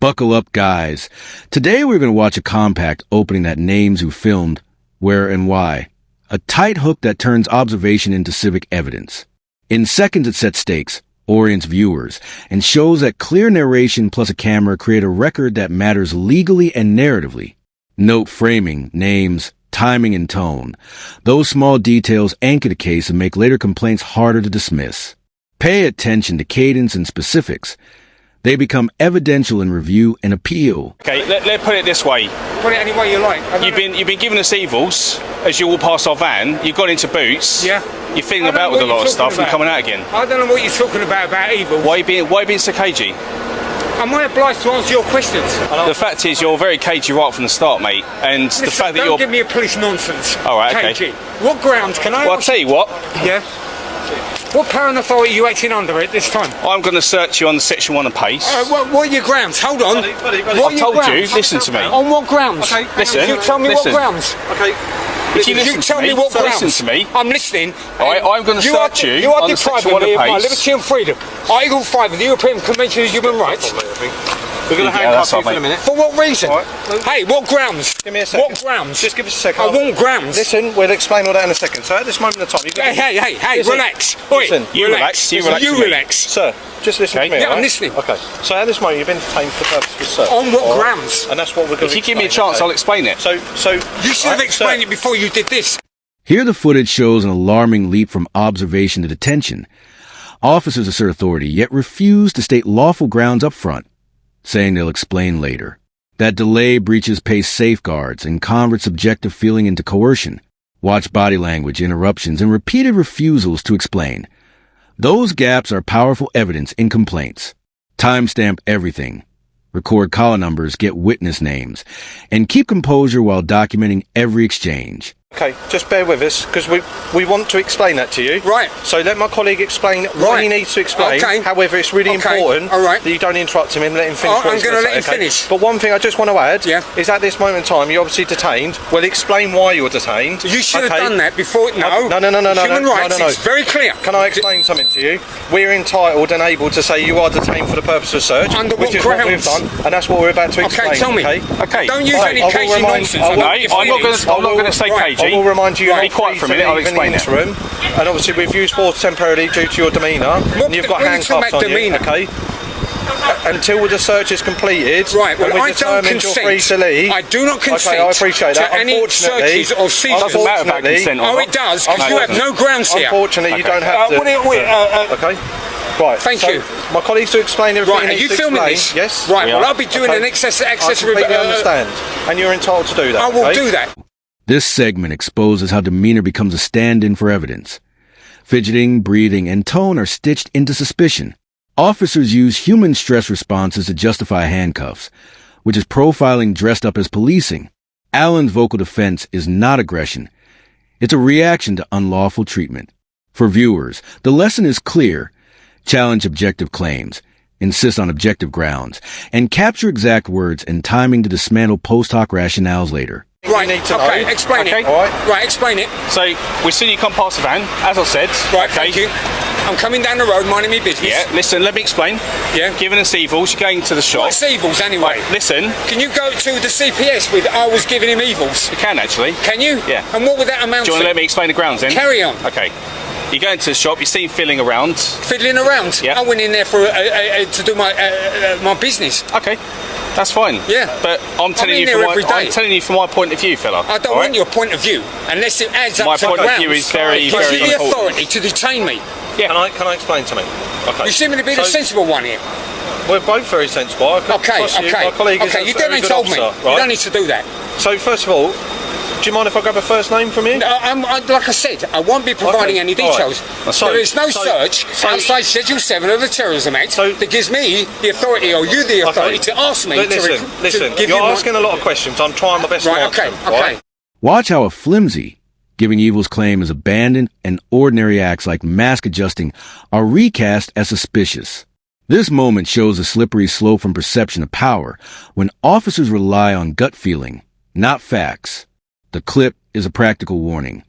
Buckle up, guys. Today we're going to watch a compact opening that names who filmed, where, and why. A tight hook that turns observation into civic evidence. In seconds it sets stakes, orients viewers, and shows that clear narration plus a camera create a record that matters legally and narratively. Note framing, names, timing, and tone. Those small details anchor the case and make later complaints harder to dismiss. Pay attention to cadence and specifics. They become evidential in review and appeal. Okay, let's put it this way. Put it any way you like. You've been giving us evils as you walk past our van. You've got into boots. Yeah. You're fiddling about with a lot of stuff and coming out again. I don't know what you're talking about evil. Why are you being so cagey? Am I obliged to answer your questions? The fact is, you're very cagey right from the start, mate. And Listen, the fact that don't give me a police nonsense. All right, cagey. okay. What grounds can I? Well, I'll tell you what. Yeah. What power and authority are you acting under at this time? I'm going to search you on the Section 1 of PACE. What are your grounds? Hold on. I've told you, listen to me. On what grounds? Okay, listen. You tell me listen. what grounds. Okay. If you tell me what grounds. Listen to me. I'm listening. I'm going to search you You are on the Section 1 of depriving me of my PACE. liberty and freedom. Article 5 of the European Convention of Human Rights. We're going to handcuff you for a minute. For what reason? Right. Hey, what grounds? Give me a second. What grounds? Just give us a second. I want grounds. Listen, we'll explain all that in a second. So at this moment in time, you're going Hey, listen, relax. Listen, you relax. You relax. You relax. Sir, just listen to me. Yeah, right? I'm listening. Okay. So at this moment, you've been detained for the purpose of search. On what grounds? And that's what we're going to If you give me a chance, I'll explain it. So you should have explained it before you did this. Here the footage shows an alarming leap from observation to detention. Officers assert authority, yet refuse to state lawful grounds up front, saying they'll explain later. That delay breaches PACE safeguards and converts subjective feeling into coercion. Watch body language, interruptions, and repeated refusals to explain. Those gaps are powerful evidence in complaints. Timestamp everything. Record call numbers, get witness names, and keep composure while documenting every exchange. Okay, just bear with us, because we want to explain that to you. Right. So let my colleague explain what he needs to explain. Okay. However, it's really important that you don't interrupt him and let him finish what I'm he's going to let him say, okay? finish. But one thing I just want to add is at this moment in time, you're obviously detained. Well, explain why you're detained. You should have done that before. No. Human rights, it's very clear. Can I explain something to you? We're entitled and able to say you are detained for the purpose of search. Under which what is grounds? what we've done, and that's what we're about to explain. Okay, tell me. Okay. Don't use any cagey nonsense. I'm not going to say cagey. I will remind you. Be quiet for a minute. I'll explain it. And obviously we've used force temporarily due to your demeanour. And you've got handcuffs on you. Okay. Until the search is completed, right? Well, I don't consent. You're free to leave. I do not consent. Okay, I appreciate that. To any searches or seizures. Doesn't matter about consent. It does, because you have no grounds here. Unfortunately, you don't have to. Okay. Right. Thank you. My colleagues to explain everything. Right. Are you filming this? Yes. Right. Well, I'll be doing an access I completely understand, and you're entitled to do that. I will do that. This segment exposes how demeanor becomes a stand-in for evidence. Fidgeting, breathing, and tone are stitched into suspicion. Officers use human stress responses to justify handcuffs, which is profiling dressed up as policing. Allen's vocal defense is not aggression. It's a reaction to unlawful treatment. For viewers, the lesson is clear. Challenge objective claims, insist on objective grounds, and capture exact words and timing to dismantle post hoc rationales later. Right, okay, explain it. Right, explain it. So, we've seen you come past the van, as I said. Right, thank you. I'm coming down the road, minding my business. Yeah, listen, let me explain. Yeah. Giving us evils, you're going to the shop. What's evils, anyway? Right, listen. Can you go to the CPS with I was giving him evils? You can, actually. Can you? Yeah. And what would that amount to? Do you want to let me explain the grounds, then? Carry on. Okay. You go into the shop, you see him fiddling around. Fiddling around? Yeah. I went in there for to do my business. Okay. That's fine. Yeah. But I'm telling you from my point of view, fella. I don't want your point of view unless it adds up to my point grounds. of view is very, very important. Give you the important. authority to detain me. Yeah. Can I explain something? Okay. You seem to be the sensible one here. We're both very sensible. Okay. My colleague is you don't need to told me. Right? You don't need to do that. So first of all, do you mind if I grab a first name from you? Like I said, I won't be providing any details. Right. There is no search outside Schedule 7 of the Terrorism Act that gives me the authority, or you the authority, to ask me listen, to give you're asking a lot of questions. I'm trying my best to answer them. Okay. Watch how a flimsy, giving evil's claim is abandoned and ordinary acts like mask adjusting are recast as suspicious. This moment shows a slippery slope from perception of power when officers rely on gut feeling, not facts. The clip is a practical warning.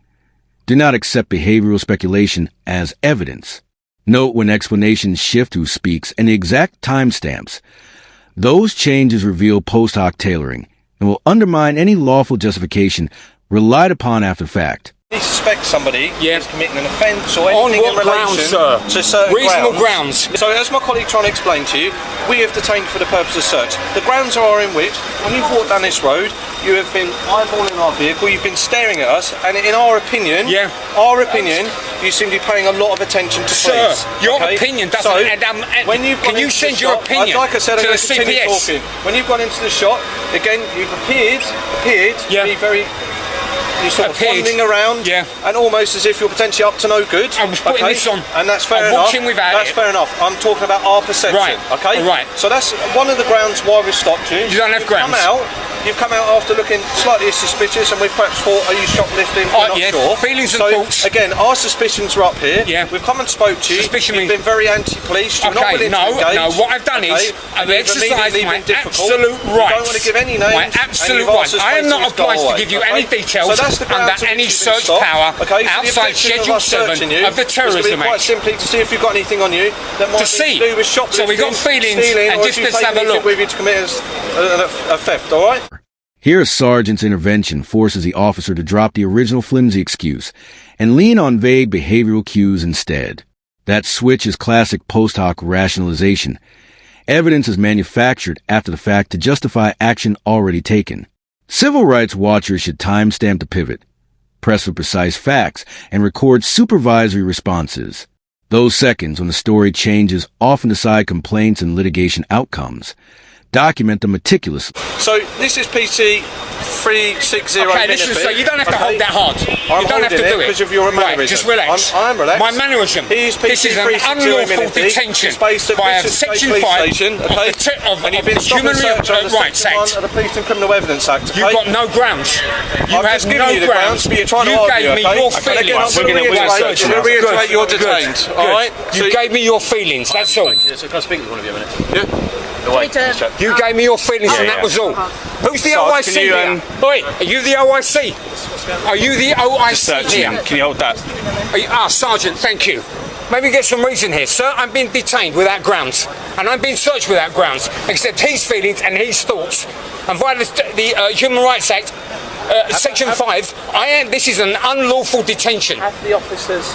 Do not accept behavioral speculation as evidence. Note when explanations shift who speaks and the exact timestamps. Those changes reveal post hoc tailoring and will undermine any lawful justification relied upon after fact. You suspect somebody is committing an offence or On anything what in relation grounds, to certain reasonable grounds. So as my colleague trying to explain to you, we have detained for the purpose of search. The grounds are in which, when you've walked down this road, you have been eyeballing our vehicle, you've been staring at us, and in our opinion, you seem to be paying a lot of attention to police. Sir, your opinion doesn't... when you've can you send your opinion like I said, I'm to going the to continue CPS? talking. When you've gone into the shop, again, you've appeared to be very... You're sort of wandering around, and almost as if you're potentially up to no good. I was putting this on. And that's fair enough. That's fair enough. I'm talking about our perception. Okay. Right. So that's one of the grounds why we've stopped you. You don't have grounds. You've come out after looking slightly suspicious, and we've perhaps thought, are you shoplifting? We're not sure. Feelings and thoughts. Again, our suspicions are up here. Yeah. We've come and spoke to you. You've been very anti-police. You're not willing to engage. No, what I've done is I've exercised my absolute You right. don't want to give any names. My absolute right. I am not obliged to give you any details under any search power outside Schedule 7 of the Terrorism Act. Quite simply to see if you've got anything on you that might be to do with shoplifting, so we got feelings, stealing, and or just if let's have a look. with you to commit a theft, all right? Here, a sergeant's intervention forces the officer to drop the original flimsy excuse and lean on vague behavioral cues instead. That switch is classic post hoc rationalization. Evidence is manufactured after the fact to justify action already taken. Civil rights watchers should timestamp the pivot, press for precise facts, and record supervisory responses. Those seconds when the story changes often decide complaints and litigation outcomes. Document them meticulously. So this is PC 360. Okay, listen, so you don't have to hold that hard. You don't have to do it. Because of your mannerism. Right, just relax. I'm relaxed. My mannerism. This is an unlawful detention by a Section 5 of the Human Rights Act. Of the Police and Criminal Evidence Act. You've got no grounds. You have no grounds. But you're trying to argue. You gave me your feelings. We're going to reiterate you're detained. All right. You gave me your feelings. That's all. So can I speak with one of you a minute? Yeah. You gave me your feelings and that was all. Who's the OIC here? Oi, are you the OIC? Are you the OIC here? Can you hold that? Sergeant, thank you. Maybe get some reason here. Sir, I'm being detained without grounds. And I'm being searched without grounds. Except his feelings and his thoughts. And via the Human Rights Act, Section 5, this is an unlawful detention. Have the officers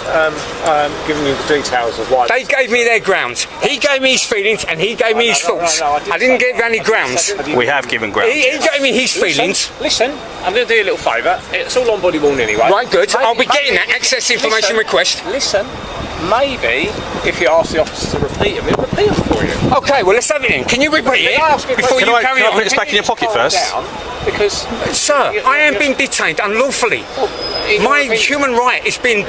given you the details of why? They gave me their grounds. He gave me his feelings and he gave me his thoughts. I didn't give any grounds. We have given grounds. He gave me his feelings. Listen, I'm going to do you a little favour. It's all on body worn anyway. Right, good. I'll be getting that access information request. Listen, maybe if you ask the officer to repeat them, he'll repeat them for you. Okay, well, let's have it in. Can you repeat it before you carry on? Can I put this back in your pocket first? Because, sir, I am being detained unlawfully. My human right is being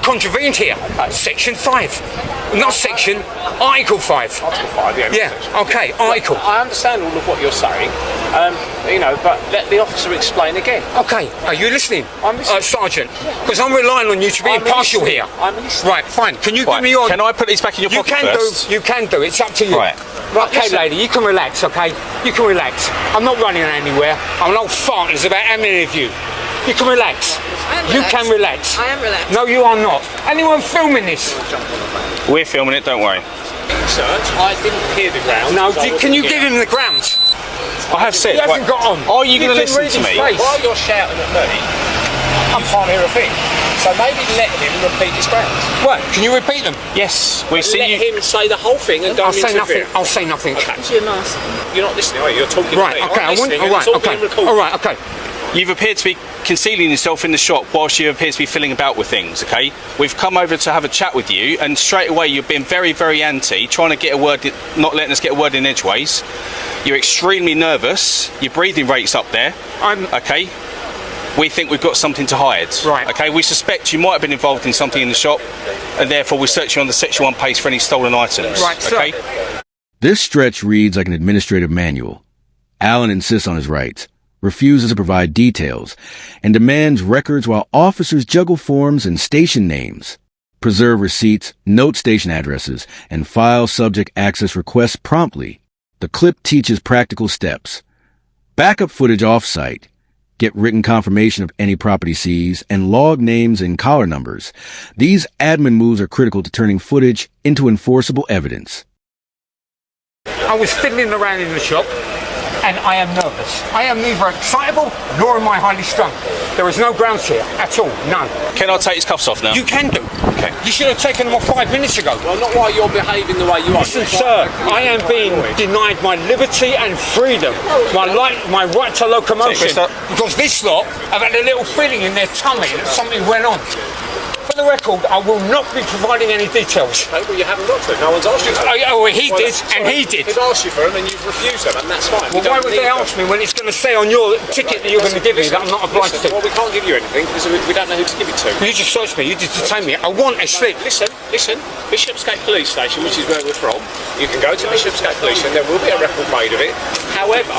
contravened here. Section 5. Not section, Article 5. Article 5, yeah, okay, Article. I understand all of what you're saying, but let the officer explain again. Okay, are you listening? I'm listening. Sergeant, because I'm relying on you to be impartial here. I'm listening. Right, fine. Can you give me your... Can I put these back in your pocket first? You can do. It's up to you. Right. Okay, lady, you can relax, okay? You can relax. I'm not running anywhere. I'm an old fart. There's about how many of you? You can relax. You can relax. I am relaxed. No, you are not. Anyone filming this? We're filming it, don't worry. Search. I didn't hear the grounds. No, can you give him the grounds? I have said. He hasn't got on. Are you going to listen to me? While you're shouting at me, I can't hear a thing. So maybe let him repeat his grounds. What? Can you repeat them? Yes. We see you. Let him say the whole thing and don't interfere. I'll say nothing. You're nice. You're not listening, are you? You're talking right, to me. Okay, All right, okay. You've appeared to be concealing yourself in the shop whilst you appear to be filling about with things, okay? We've come over to have a chat with you, and straight away you've been very, very anti, trying to get a word, not letting us get a word in edgeways. You're extremely nervous. Your breathing rate's up there. Okay? We think we've got something to hide. Right. Okay, we suspect you might have been involved in something in the shop, and therefore we're searching on the Section 1 page for any stolen items. Right, okay? This stretch reads like an administrative manual. Alan insists on his rights, refuses to provide details, and demands records while officers juggle forms and station names, preserve receipts, note station addresses, and file subject access requests promptly. The clip teaches practical steps. Backup footage off-site. Get written confirmation of any property seized, and log names and collar numbers. These admin moves are critical to turning footage into enforceable evidence. I was fiddling around in the shop, and I am nervous. I am neither excitable nor am I highly strung. There is no grounds here at all, none. Can I take his cuffs off now? You can do. Okay. You should have taken them off 5 minutes ago. Well, not while you're behaving the way you are. Listen, sir, I am being denied my liberty and freedom, my right to locomotion, because this lot have had a little feeling in their tummy that something went on. For the record, I will not be providing any details. Okay, well, you haven't got to. No one's asked you to. Oh, he did, and he did. They've asked you for them, and you've refused them, and that's fine. Well, why would they ask me when it's going to say on your ticket that you're going to give me that I'm not obliged to? Well, we can't give you anything because we don't know who to give it to. You just searched me, you just detained me. I want a slip. Listen, Bishopsgate Police Station, which is where we're from. You can go to Bishopsgate Police Station, there will be a record made of it. However,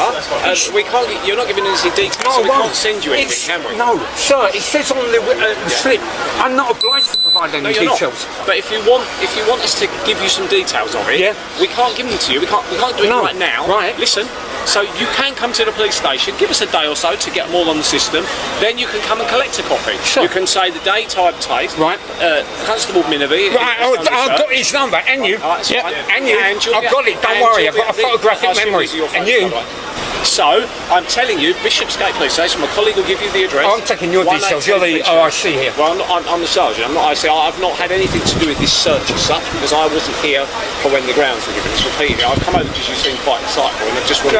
we can't. You're not giving us any details, so we can't send you anything, can we? No, sir, it says on the slip, I'm not obliged to provide any details. Not. But if you want us to give you some details of it, we can't give them to you. We can't do it right now. Right. Listen. So you can come to the police station, give us a day or so to get them all on the system, then you can come and collect a copy. Sure. You can say the day, type, taste. Right. Constable Minavie. Right, I've got his number, and you. And you. I've got it, don't worry, I've got a photographic memory. And you. So, I'm telling you, Bishopsgate Police Station, my colleague will give you the address. I'm taking your details, you're the OIC here. Well, I'm the sergeant, I'm not IC. I've not had anything to do with this search as such, because I wasn't here for when the grounds were given. It's repeated. I've come over because you seem quite insightful, and I just wanted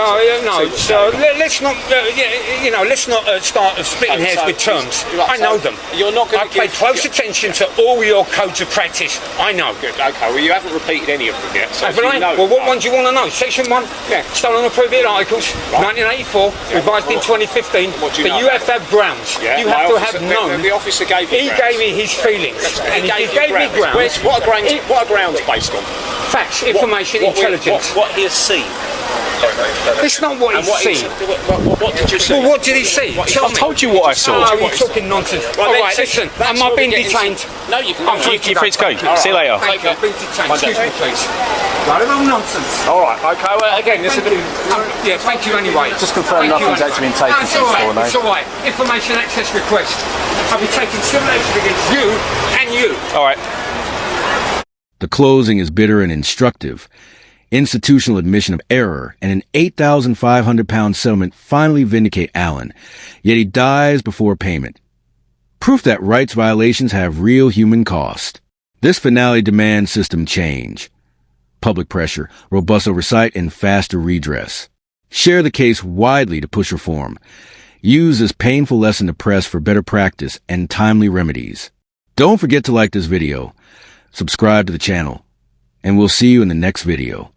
so let's not, let's not start splitting hairs with terms. I know them. You're not going to pay close attention to all your codes of practice. I know. Good, okay, well, you haven't repeated any of them yet. So well, what one do you want to know? Section 1, stolen or prohibited articles. 1984, revised in 2015, but you have to have grounds. You have to have known. The officer gave you grounds. He gave me his feelings, and he gave me grounds. What are grounds based on? Facts, information, intelligence. What he has seen. It's not what he's seen. What did you see? Well, what did he see? I told you what I saw. Oh, you're talking nonsense. All right, listen, am I being detained? No, you can. You're free to go. See you later. Thank you, I've been detained. Excuse me, please. Right, no nonsense. All right, okay, well, again, this is thank you anyway. Just confirm nothing's actually been taken since before, no? It's all right. Information access request. I'll be taking civil action against you and you. All right. The closing is bitter and instructive. Institutional admission of error and an £8,500 settlement finally vindicate Allen, yet he dies before payment. Proof that rights violations have real human cost. This finale demands system change. Public pressure, robust oversight, and faster redress. Share the case widely to push reform. Use this painful lesson to press for better practice and timely remedies. Don't forget to like this video, subscribe to the channel, and we'll see you in the next video.